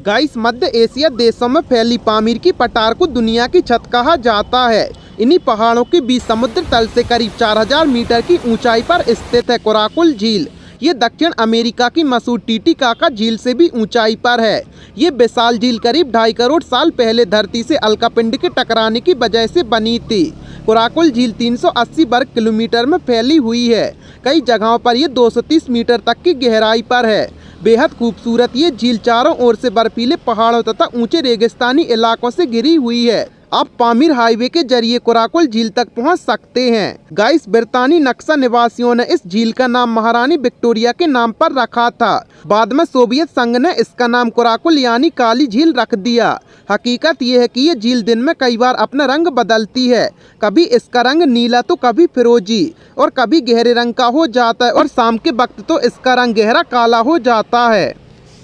Guys, मध्य Asia देशों में फैली पामीर की पठार को दुनिया की छत कहा जाता है। इन्हीं पहाड़ों के बीच समुद्र तल से करीब 4000 मीटर की ऊंचाई पर स्थित है कोराकुल झील। ये दक्षिण अमेरिका की मशहूर टीटीकाका झील से भी ऊंचाई पर है। ये विशाल झील करीब 2.5 करोड़ साल पहले धरती से उल्कापिंड के टकराने की वजह से बनी थी। कोराकुल झील 380 वर्ग किलोमीटर में फैली हुई है। कई जगहों पर ये 230 मीटर तक की गहराई पर है। बेहद खूबसूरत ये झील चारों ओर से बर्फीले पहाड़ों तथा ऊंचे रेगिस्तानी इलाकों से घिरी हुई है। आप पामीर हाईवे के जरिए कोराकुल झील तक पहुंच सकते हैं। गाइस, ब्रितानी नक्शा निवासियों ने इस झील का नाम महारानी विक्टोरिया के नाम पर रखा था। बाद में सोवियत संघ ने इसका नाम कोराकुल यानी काली झील रख दिया। हकीकत यह है कि ये झील दिन में कई बार अपना रंग बदलती है। कभी इसका रंग नीला तो कभी फिरोजी और कभी गहरे रंग का हो जाता है और शाम के वक्त तो इसका रंग गहरा काला हो जाता है।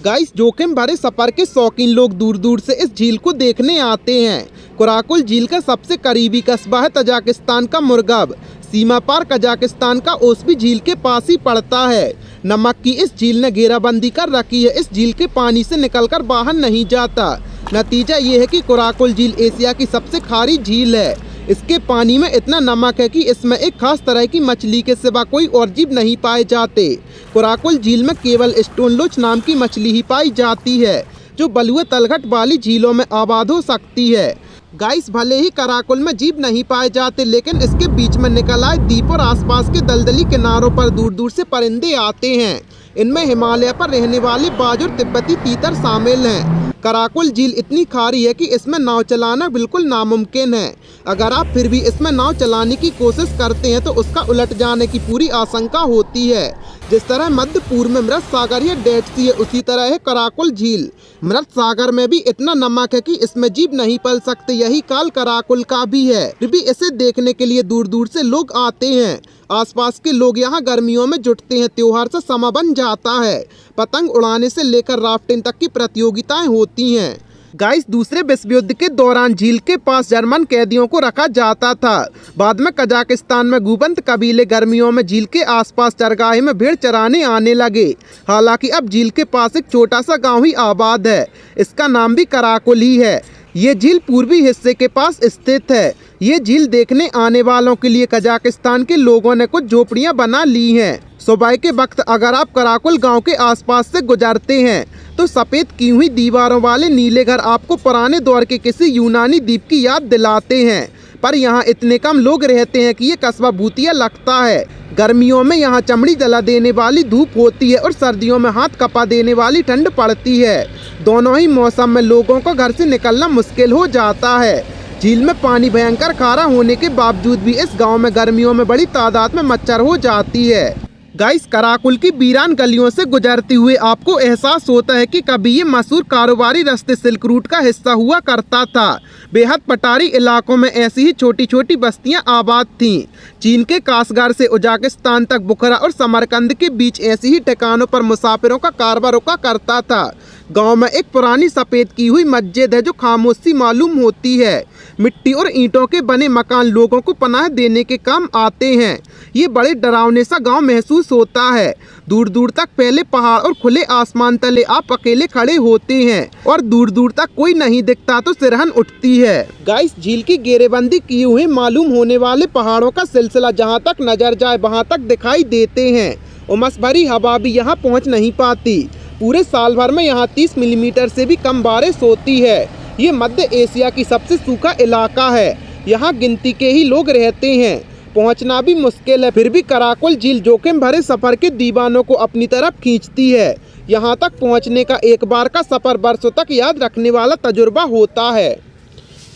गाइस, जोखिम भरे सफर के शौकीन लोग दूर दूर से इस झील को देखने आते हैं। कोराकुल झील का सबसे करीबी कस्बा है तजाकिस्तान का मुर्गब। सीमा पार कजाकिस्तान का ओस्बी झील के पास ही पड़ता है। नमक की इस झील ने घेराबंदी कर रखी है। इस झील के पानी से निकलकर बाहर नहीं जाता। नतीजा ये है कि कोराकुल झील एशिया की सबसे खारी झील है। इसके पानी में इतना नमक है कि इसमें एक खास तरह की मछली के सिवा कोई और जीव नहीं पाए जाते। कोराकुल झील में केवल स्टोनलोच नाम की मछली ही पाई जाती है, जो बलुए तलघट वाली झीलों में आबाद हो सकती है। गाइस, भले ही कोराकुल में जीव नहीं पाए जाते, लेकिन इसके बीच में निकल आए द्वीप और आसपास के दलदली किनारों पर दूर दूर से परिंदे आते हैं। इनमें हिमालय पर रहने वाले बाज और तिब्बती तीतर शामिल हैं। कोराकुल झील इतनी खारी है कि इसमें नाव चलाना बिल्कुल नामुमकिन है। अगर आप फिर भी इसमें नाव चलाने की कोशिश करते हैं तो उसका उलट जाने की पूरी आशंका होती है। जिस तरह मध्य पूर्व में मृत सागर या डेड सी है, उसी तरह है कोराकुल झील। मृत सागर में भी इतना नमक है कि इसमें जीव नहीं पल सकते। यही काल कोराकुल का भी है। फिर भी इसे देखने के लिए दूर दूर से लोग आते हैं। आसपास के लोग यहाँ गर्मियों में जुटते हैं। त्योहार से समा बन जाता है। पतंग उड़ाने से लेकर राफ्टिंग तक की प्रतियोगिताएं होती हैं। गाइस, दूसरे विश्व युद्ध के दौरान झील के पास जर्मन कैदियों को रखा जाता था। बाद में कजाकिस्तान में गुबंत कबीले गर्मियों में झील के आसपास चरगाहे में भेड़ चराने आने लगे। हालांकि अब झील के पास एक छोटा सा गांव ही आबाद है। इसका नाम भी कोराकुल ही है। ये झील पूर्वी हिस्से के पास स्थित है। ये झील देखने आने वालों के लिए कजाकिस्तान के लोगों ने कुछ झोपड़ियां बना ली हैं। सुबह के वक्त अगर आप कोराकुल गांव के आसपास से गुजरते हैं तो सफेद की हुई दीवारों वाले नीले घर आपको पुराने दौर के किसी यूनानी द्वीप की याद दिलाते हैं। पर यहाँ इतने कम लोग रहते हैं कि ये कस्बा भूतिया लगता है। गर्मियों में यहाँ चमड़ी जला देने वाली धूप होती है और सर्दियों में हाथ कपा देने वाली ठंड पड़ती है। दोनों ही मौसम में लोगों को घर से निकलना मुश्किल हो जाता है। झील में पानी भयंकर खारा होने के बावजूद भी इस गांव में गर्मियों में बड़ी तादाद में मच्छर हो जाती है। गाइस, कोराकुल की वीरान गलियों से गुजरते हुए आपको एहसास होता है कि कभी ये मशहूर कारोबारी रास्ते सिल्क रूट का हिस्सा हुआ करता था। बेहद पठारी इलाकों में ऐसी ही छोटी छोटी बस्तियां आबाद थीं। चीन के कासगार से उज्बेकिस्तान तक बुखरा और समरकंद के बीच ऐसी ही ठिकानों पर मुसाफिरों का कारवां रुका करता था। गांव में एक पुरानी सफ़ेद की हुई मस्जिद है जो खामोशी मालूम होती है। मिट्टी और ईंटों के बने मकान लोगों को पनाह देने के काम आते हैं। ये बड़े डरावने सा गांव महसूस होता है। दूर दूर तक फैले पहाड़ और खुले आसमान तले आप अकेले खड़े होते हैं और दूर दूर तक कोई नहीं दिखता तो सिरहन उठती है। गाइस, झील की घेरेबंदी किए हुए मालूम होने वाले पहाड़ों का सिलसिला जहां तक नजर जाए वहां तक दिखाई देते हैं। उमस भरी हवा भी यहाँ पहुँच नहीं पाती। पूरे साल भर में यहाँ 30 मिलीमीटर से भी कम बारिश होती है। ये मध्य एशिया की सबसे सूखा इलाका है। यहाँ गिनती के ही लोग रहते हैं। पहुँचना भी मुश्किल है। फिर भी कोराकुल झील जोखिम भरे सफ़र के दीवानों को अपनी तरफ खींचती है। यहाँ तक पहुँचने का एक बार का सफ़र बरसों तक याद रखने वाला तजुर्बा होता है।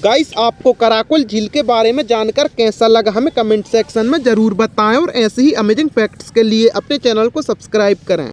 गाइस, आपको कोराकुल झील के बारे में जानकर कैसा लगा हमें कमेंट सेक्शन में ज़रूर बताएं और ऐसे ही अमेजिंग फैक्ट्स के लिए अपने चैनल को सब्सक्राइब करें।